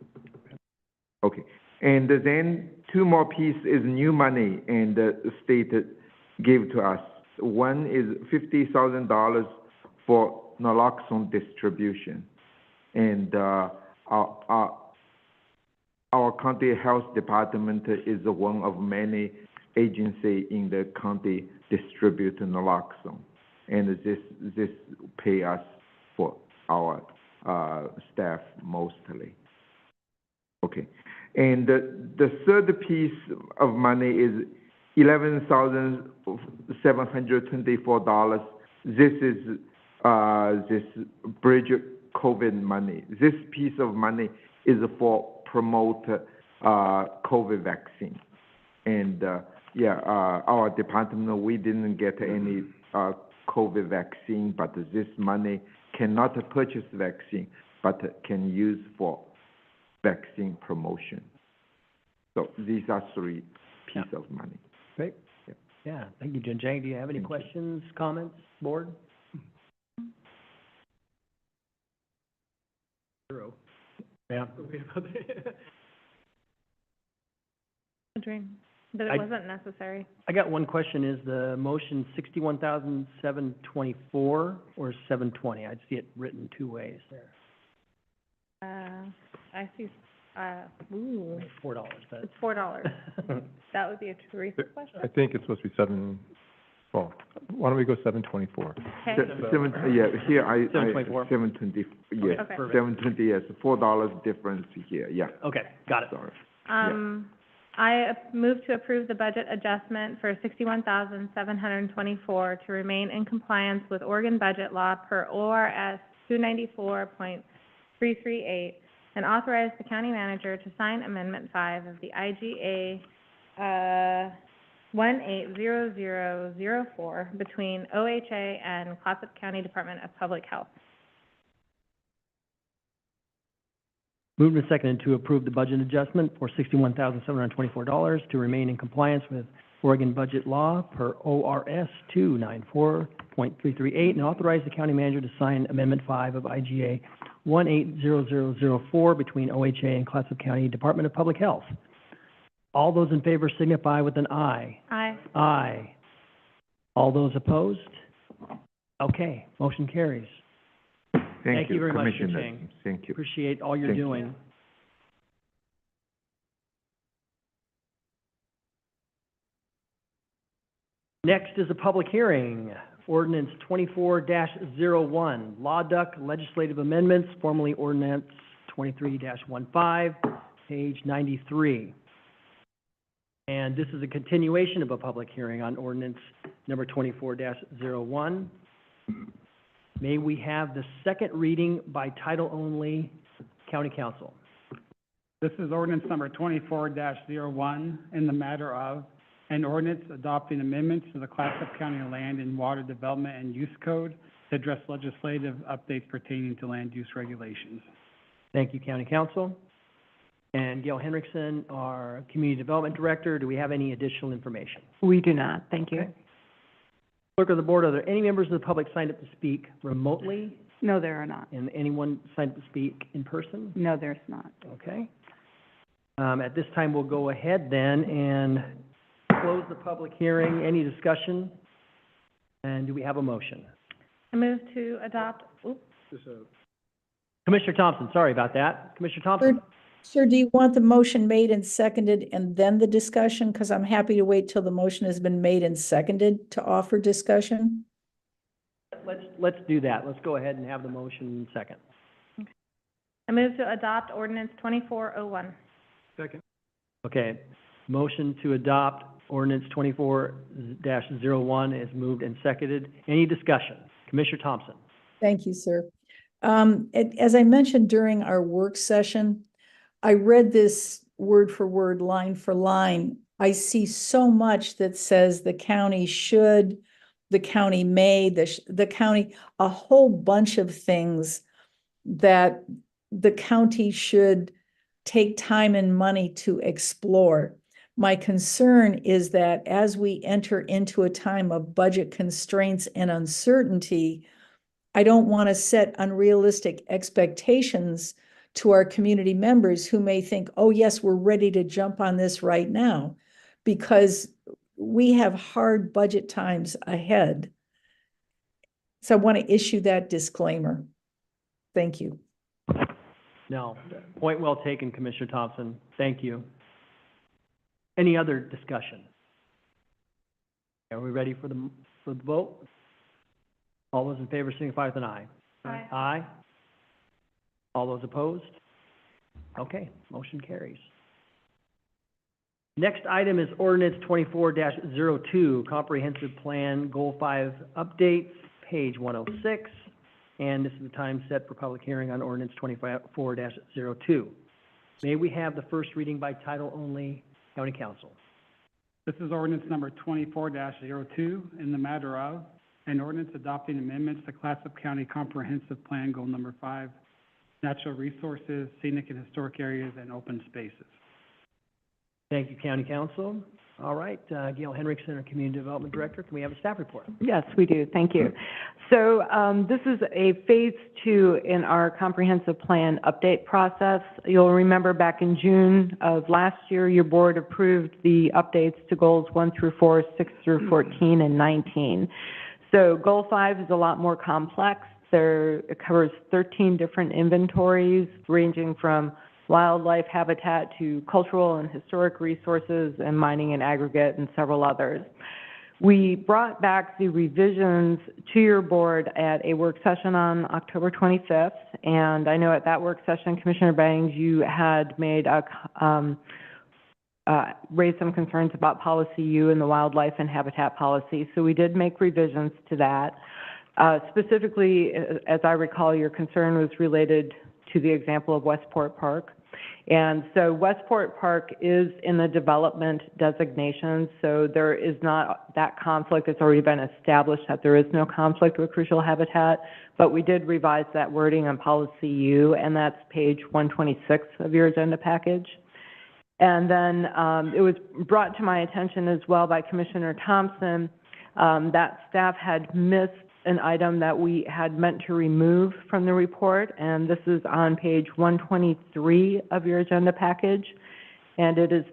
Okay, and then 2 more pieces is new money, and the state gave to us. One is $50,000 for naloxone distribution, and our county health department is one of many agencies in the county distribute naloxone, and this pay us for our staff mostly. Okay, and the third piece of money is $11,724. This is this bridge COVID money. This piece of money is for promote COVID vaccine, and our department, we didn't get any COVID vaccine, but this money cannot purchase vaccine, but can use for vaccine promotion. So these are 3 pieces of money. Great. Yeah. Yeah, thank you, Jincheng. Do you have any questions, comments, board? Zero. Yeah. A dream, but it wasn't necessary. I got one question. Is the motion 61,724 or 720? I'd see it written 2 ways there. I see, ooh, $4, but. it's $4. That would be a Teresa question. I think it's supposed to be well, why don't we go 724? Okay. Here I 724. 720. Yes, Okay. 720. Yes, $4 difference here. Yeah. Okay, got it. Sorry. I move to approve the budget adjustment for $61,724 to remain in compliance with Oregon budget law per ORS 294.338, and authorize the county manager to sign Amendment 5 of the IGA 180004 between OHA and Clatsop County Department of Public Health. Moved and seconded to approve the budget adjustment for $61,724 to remain in compliance with Oregon budget law per ORS 294.338, and authorize the county manager to sign Amendment 5 of IGA 180004 between OHA and Clatsop County Department of Public Health. All those in favor signify with an aye. Aye. Aye. All those opposed? Okay, motion carries. Thank you very much, Commissioner. Jincheng. Thank you. Appreciate all you're Thank you. doing. Next is a public hearing, ordinance 24-01, Law Duck Legislative Amendments, formerly ordinance 23-15, page 93. And this is a continuation of a public hearing on ordinance number 24-01. May we have the second reading by title only, County Council? This is ordinance number 24-01 in the matter of An ordinance adopting amendments to the Clatsop County Land and Water Development and Use Code to address legislative updates pertaining to land use regulations. Thank you, County Council. And Gail Henriksen, our Community Development Director, do we have any additional information? We do not, thank you. Okay. Clerk of the Board, are there any members of the public signed up to speak remotely? No, there are not. And anyone signed up to speak in person? No, there's not. Okay. At this time, we'll go ahead then and close the public hearing. Any discussion? And do we have a motion? I move to adopt, Commissioner Thompson, sorry about that. Commissioner Thompson? Sir, do you want the motion made and seconded and then the discussion? Because I'm happy to wait till the motion has been made and seconded to offer discussion. Let's do that. Let's go ahead and have the motion second. I move to adopt ordinance 2401. Second. Okay. Motion to adopt ordinance 24-01 is moved and seconded. Any discussion? Commissioner Thompson? Thank you, sir. As I mentioned during our work session, I read this word for word, line for line. I see so much that says the county should, the county may, the county, a whole bunch of things that the county should take time and money to explore. My concern is that as we enter into a time of budget constraints and uncertainty, I don't want to set unrealistic expectations to our community members who may think, oh yes, we're ready to jump on this right now, because we have hard budget times ahead. So I want to issue that disclaimer. Thank you. No, point well taken, Commissioner Thompson. Thank you. Any other discussion? Are we ready for the vote? All those in favor signify with an aye. Aye. Aye. All those opposed? Okay, motion carries. Next item is ordinance 24-02, Comprehensive Plan Goal 5 Updates, page 106. And this is the time set for public hearing on ordinance 24-02. May we have the first reading by title only, County Council? This is ordinance number 24-02 in the matter of an ordinance adopting amendments to Clatsop County Comprehensive Plan Goal number 5, natural resources, scenic and historic areas, and open spaces. Thank you, County Council. All right, Gail Henriksen, our Community Development Director, can we have a staff report? Yes, we do. Thank you. So this is a phase 2 in our comprehensive plan update process. You'll remember back in June of last year, your board approved the updates to goals 1 through 4, 6 through 14, and 19. So goal 5 is a lot more complex. It covers 13 different inventories ranging from wildlife habitat to cultural and historic resources and mining and aggregate and several others. We brought back the revisions to your board at a work session on October 25th, and I know at that work session, Commissioner Bangs, you had made raised some concerns about policy U and the wildlife and habitat policy, so we did make revisions to that. Specifically, as I recall, your concern was related to the example of Westport Park. And so Westport Park is in the development designation, so there is not that conflict. It's already been established that there is no conflict with crucial habitat, but we did revise that wording on policy U, and that's page 126 of your agenda package. And then it was brought to my attention as well by Commissioner Thompson that staff had missed an item that we had meant to remove from the report, and this is on page 123 of your agenda package, and it is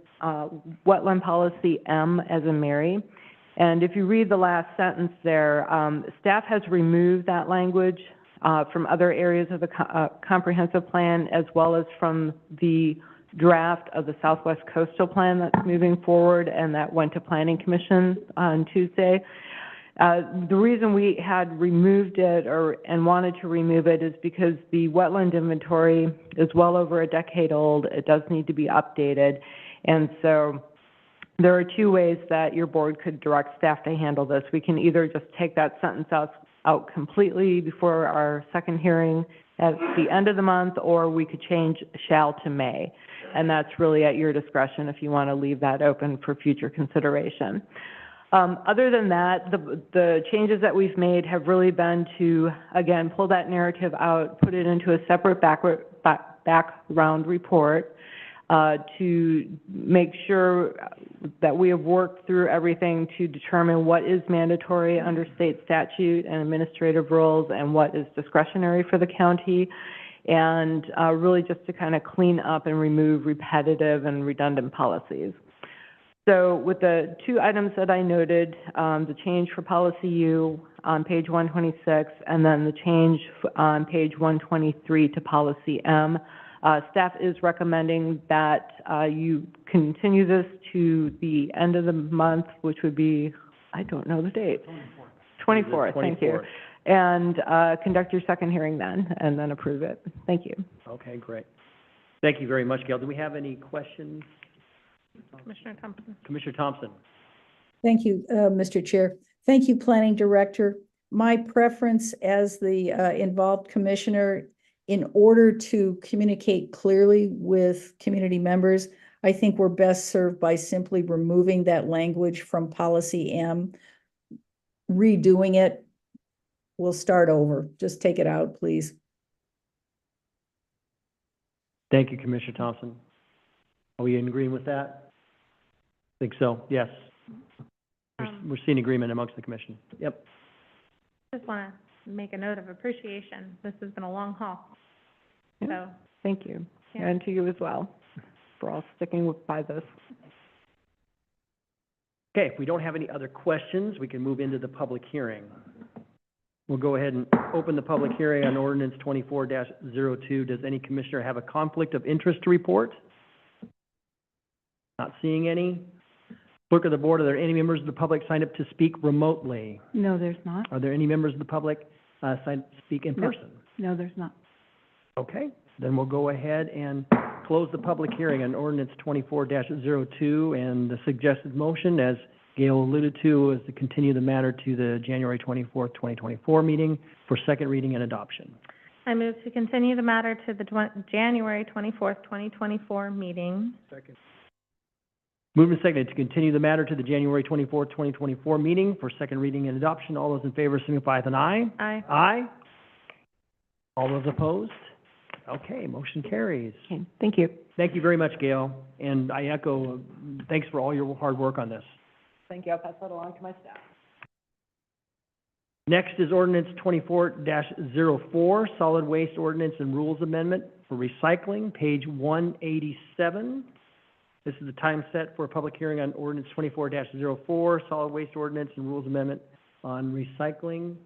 Wetland Policy M as in Mary. And if you read the last sentence there, staff has removed that language from other areas of the comprehensive plan, as well as from the draft of the Southwest Coastal Plan that's moving forward, and that went to Planning Commission on Tuesday. The reason we had removed it and wanted to remove it is because the wetland inventory is well over a decade old. It does need to be updated. And so there are two ways that your board could direct staff to handle this. We can either just take that sentence out completely before our second hearing at the end of the month, or we could change shall to may. And that's really at your discretion if you want to leave that open for future consideration. Other than that, the changes that we've made have really been to, again, pull that narrative out, put it into a separate background report, to make sure that we have worked through everything to determine what is mandatory under state statute and administrative rules and what is discretionary for the county, and really just to kind of clean up and remove repetitive and redundant policies. So with the two items that I noted, the change for policy U on page 126 and then the change on page 123 to policy M, staff is recommending that you continue this to the end of the month, which would be, I don't know the date. 24th, thank you. And conduct your second hearing then, and then approve it. Thank you. Okay, great. Thank you very much, Gail. Do we have any questions? Commissioner Thompson. Commissioner Thompson. Thank you, Mr. Chair. Thank you, Planning Director. My preference as the involved commissioner, in order to communicate clearly with community members, I think we're best served by simply removing that language from policy M, redoing it. We'll start over. Just take it out, please. Thank you, Commissioner Thompson. Are we in agreement with that? I think so, yes. We're seeing agreement amongst the commission. Yep. Just want to make a note of appreciation. This has been a long haul. So, Thank you. Yeah. And to you as well, for all sticking by this. Okay, if we don't have any other questions, we can move into the public hearing. We'll go ahead and open the public hearing on ordinance 24-02. Does any commissioner have a conflict of interest to report? Not seeing any. Clerk of the board, are there any members of the public signed up to speak remotely? No, there's not. Are there any members of the public signed to speak in No. person? No, there's not. Okay, then we'll go ahead and close the public hearing on ordinance 24-02, and the suggested motion, as Gail alluded to, is to continue the matter to the January 24th, 2024 meeting for second reading and adoption. I move to continue the matter to the January 24th, 2024 meeting. Second. Moved and seconded to continue the matter to the January 24th, 2024 meeting for second reading and adoption. All those in favor signify with an aye. Aye. Aye. All those opposed? Okay, motion carries. Okay, thank you. Thank you very much, Gail, and I echo, thanks for all your hard work on this. Thank you. I'll pass that along to my staff. Next is ordinance 24-04, solid waste ordinance and rules amendment for recycling, page 187. This is the time set for a public hearing on ordinance 24-04, solid waste ordinance and rules amendment on recycling.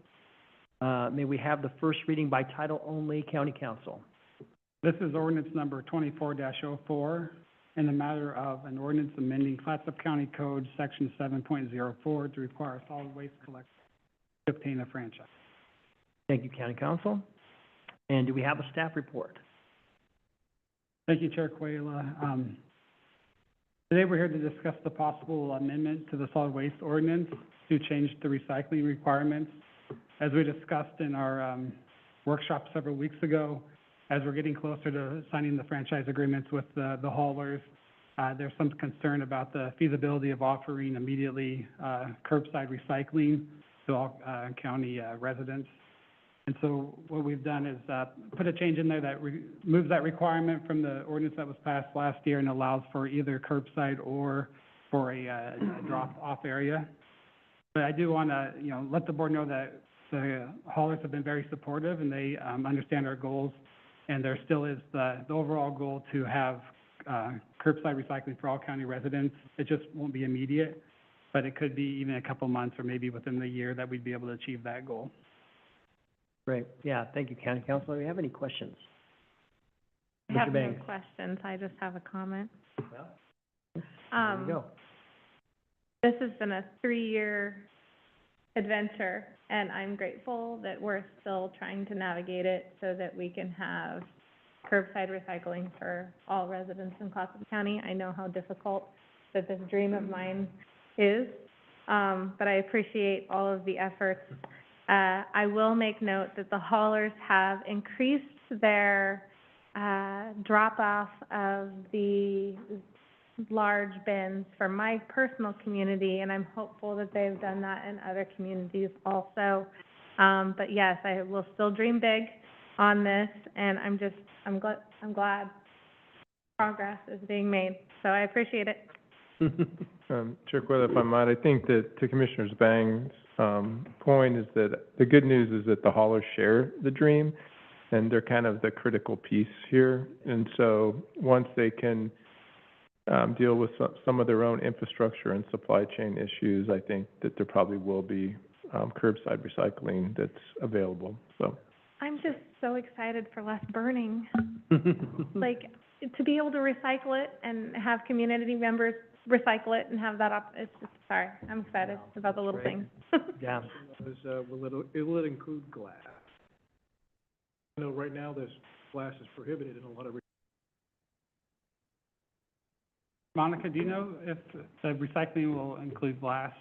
May we have the first reading by title only, County Council? This is ordinance number 24-04, in the matter of an ordinance amending Clatsop County Code, section 7.04, to require solid waste collector to obtain a franchise. Thank you, County Council. And do we have a staff report? Thank you, Chair Quayla. Today we're here to discuss the possible amendment to the solid waste ordinance to change the recycling requirements. As we discussed in our workshop several weeks ago, as we're getting closer to signing the franchise agreements with the haulers, there's some concern about the feasibility of offering immediately curbside recycling to all county residents. And so what we've done is put a change in there that removes that requirement from the ordinance that was passed last year and allows for either curbside or for a drop-off area. But I do want to, let the board know that the haulers have been very supportive and they understand our goals. And there still is the overall goal to have curbside recycling for all county residents. It just won't be immediate, but it could be even a couple months or maybe within the year that we'd be able to achieve that goal. Great. Yeah, thank you, County Council. Do you have any questions? I have Mr. no Banks. questions. I just have a comment. Well, there you go. This has been a 3-year adventure, and I'm grateful that we're still trying to navigate it so that we can have curbside recycling for all residents in Clatsop County. I know how difficult that this dream of mine is, but I appreciate all of the efforts. I will make note that the haulers have increased their, drop-off of the large bins for my personal community, and I'm hopeful that they've done that in other communities also. But yes, I will still dream big on this, and I'm glad progress is being made, so I appreciate it. Chair Quayle, if I might, I think that to Commissioner Bang's, point is that the good news is that the haulers share the dream, and they're kind of the critical piece here. And so, once they can, deal with some of their own infrastructure and supply chain issues, I think that there probably will be, curbside recycling that's available, so. I'm just so excited for less burning. Like, to be able to recycle it and have community members recycle it and have that it's just, sorry, I'm excited about the little things. Yeah. Will it include glass? I know right now this glass is prohibited in a lot of. Monica, do you know if the recycling will include glass?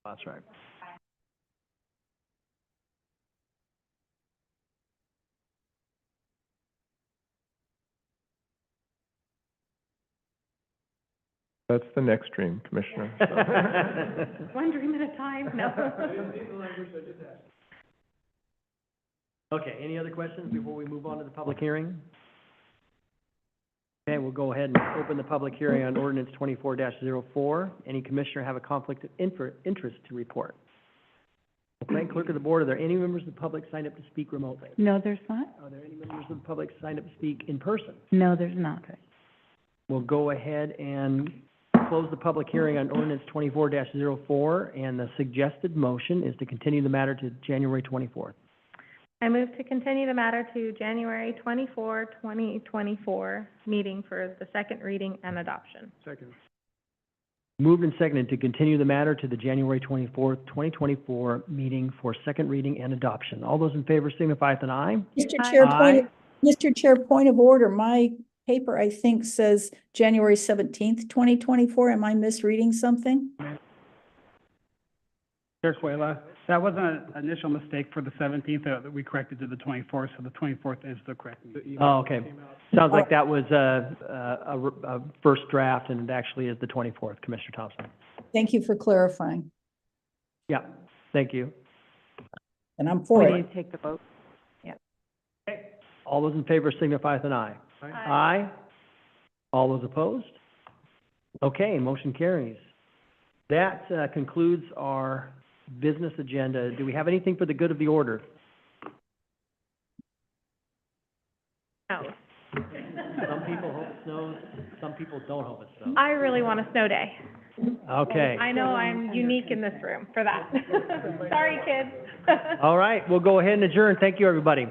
That's right. That's the next dream, Commissioner, so. One dream at a time, no. Okay, any other questions before we move on to the public hearing? Okay, we'll go ahead and open the public hearing on ordinance 24-04. Any commissioner have a conflict of interest to report? Okay, clerk of the board, are there any members of the public signed up to speak remotely? No, there's not. Are there any members of the public signed up to speak in person? No, there's not. We'll go ahead and close the public hearing on ordinance 24-04, and the suggested motion is to continue the matter to January 24th. I move to continue the matter to January 24, 2024, meeting for the second reading and adoption. Second. Moved and seconded to continue the matter to the January 24th, 2024 meeting for second reading and adoption. All those in favor signify with an aye. Mr. Chair, point of order. My paper, I think, says January 17th, 2024. Am I misreading something? Chair Quayle, that was an initial mistake for the 17th, that we corrected to the 24th, so the 24th is the correct. Oh, okay. Sounds like that was a first draft, and it actually is the 24th, Commissioner Thompson. Thank you for clarifying. Yeah, thank you. And I'm for We it. need to take the vote. All those in favor signify with an aye. Aye. All those opposed? Okay, motion carries. That concludes our business agenda. Do we have anything for the good of the order? No. Some people hope it snows, some people don't hope it snows. I really want a snow day. Okay. I know I'm unique in this room for that. Sorry, kids. All right, we'll go ahead and adjourn. Thank you, everybody.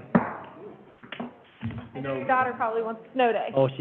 I know your daughter probably wants a snow day. Oh, she